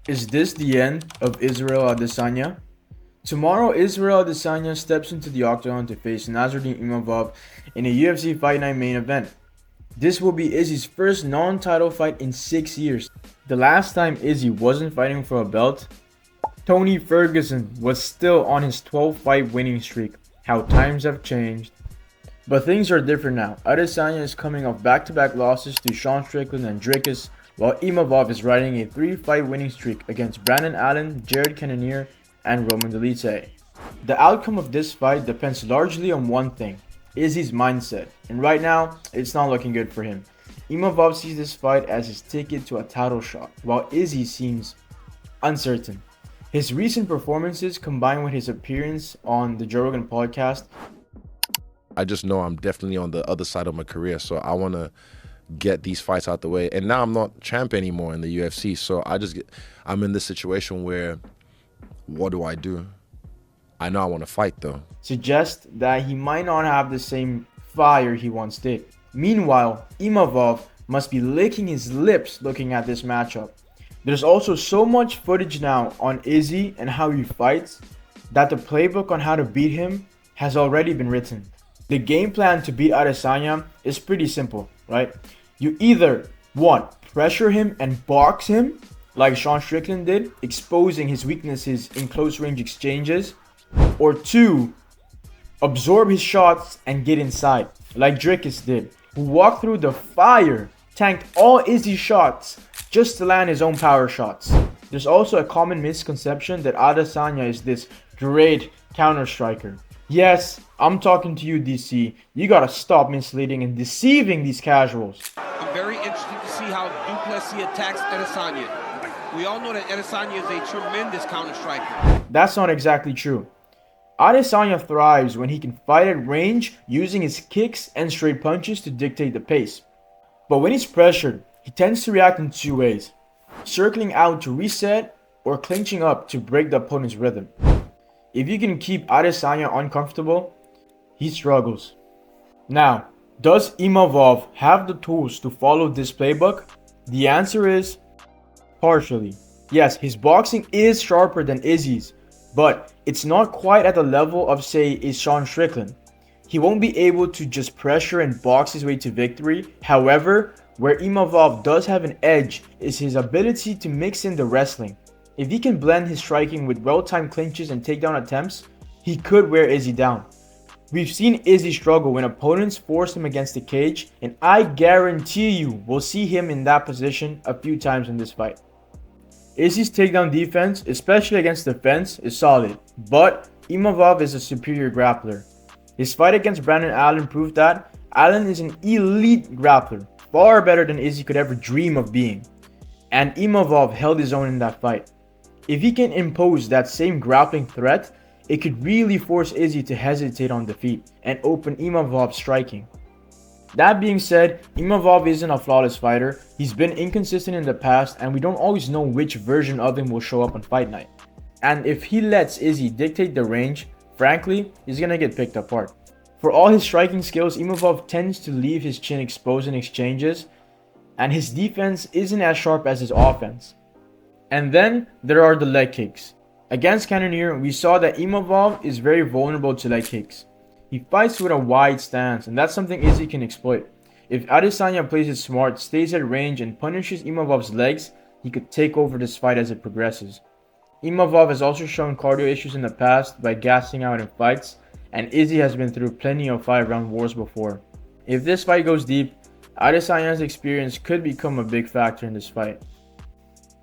Is this the end of Israel Adesanya? Tomorrow, Israel Adesanya steps into the octagon to face Nassourdine Imavov in a UFC Fight Night main event. This will be Izzy's first non-title fight in 6 years. The last time Izzy wasn't fighting for a belt, Tony Ferguson was still on his 12-fight winning streak. How times have changed. But things are different now. Adesanya is coming off back-to-back losses to Sean Strickland and Dricus, while Imavov is riding a 3-fight winning streak against Brandon Allen, Jared Cannonier, and Roman Dolidze. The outcome of this fight depends largely on one thing, Izzy's mindset, and right now, it's not looking good for him. Imavov sees this fight as his ticket to a title shot, while Izzy seems uncertain. His recent performances combined with his appearance on the Joe Rogan podcast. I just know I'm definitely on the other side of my career, so I want to get these fights out the way. And now I'm not champ anymore in the UFC, so I'm in this situation where, what do I do? I know I want to fight though. Suggest that he might not have the same fire he once did. Meanwhile, Imavov must be licking his lips looking at this matchup. There's also so much footage now on Izzy and how he fights that the playbook on how to beat him has already been written. The game plan to beat Adesanya is pretty simple, right? You either 1. Pressure him and box him like Sean Strickland did, exposing his weaknesses in close range exchanges, or 2. Absorb his shots and get inside like Dricus did, who walked through the fire, tanked all Izzy's shots just to land his own power shots. There's also a common misconception that Adesanya is this great counter striker. Yes, I'm talking to you, DC. You gotta stop misleading and deceiving these casuals. I'm very interested to see how Duplessis attacks Adesanya. We all know that Adesanya is a tremendous counter striker. That's not exactly true. Adesanya thrives when he can fight at range using his kicks and straight punches to dictate the pace. But when he's pressured, he tends to react in 2 ways: circling out to reset or clinching up to break the opponent's rhythm. If you can keep Adesanya uncomfortable, he struggles. Now, does Imavov have the tools to follow this playbook? The answer is partially. Yes, his boxing is sharper than Izzy's, but it's not quite at the level of, say, a Sean Strickland. He won't be able to just pressure and box his way to victory. However, where Imavov does have an edge is his ability to mix in the wrestling. If he can blend his striking with well-timed clinches and takedown attempts, he could wear Izzy down. We've seen Izzy struggle when opponents force him against the cage, and I guarantee you we'll see him in that position a few times in this fight. Izzy's takedown defense, especially against the fence, is solid, but Imavov is a superior grappler. His fight against Brandon Allen proved that Allen is an elite grappler, far better than Izzy could ever dream of being, and Imavov held his own in that fight. If he can impose that same grappling threat, it could really force Izzy to hesitate on defeat and open Imavov's striking. That being said, Imavov isn't a flawless fighter. He's been inconsistent in the past, and we don't always know which version of him will show up on fight night. And if he lets Izzy dictate the range, frankly, he's gonna get picked apart. For all his striking skills, Imavov tends to leave his chin exposed in exchanges, and his defense isn't as sharp as his offense. And then there are the leg kicks. Against Cannonier, we saw that Imavov is very vulnerable to leg kicks. He fights with a wide stance, and that's something Izzy can exploit. If Adesanya plays it smart, stays at range, and punishes Imavov's legs, he could take over this fight as it progresses. Imavov has also shown cardio issues in the past by gassing out in fights, and Izzy has been through plenty of 5-round wars before. If this fight goes deep, Adesanya's experience could become a big factor in this fight.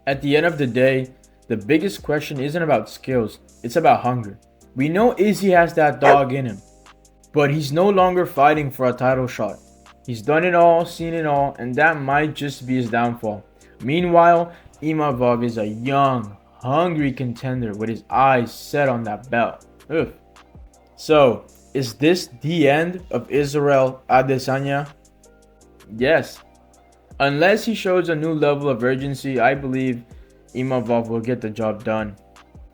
At the end of the day, the biggest question isn't about skills, it's about hunger. We know Izzy has that dog in him, but he's no longer fighting for a title shot. He's done it all, seen it all, and that might just be his downfall. Meanwhile, Imavov is a young, hungry contender with his eyes set on that belt. Ugh. So, is this the end of Israel Adesanya? Yes. Unless he shows a new level of urgency, I believe Imavov will get the job done.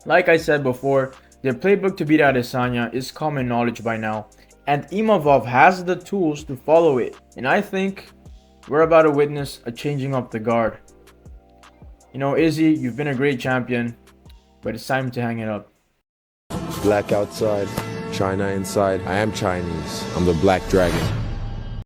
Like I said before, the playbook to beat Adesanya is common knowledge by now, and Imavov has the tools to follow it, and I think we're about to witness a changing of the guard. You know, Izzy, you've been a great champion, but it's time to hang it up. Black outside, China inside. I am Chinese. I'm the Black Dragon.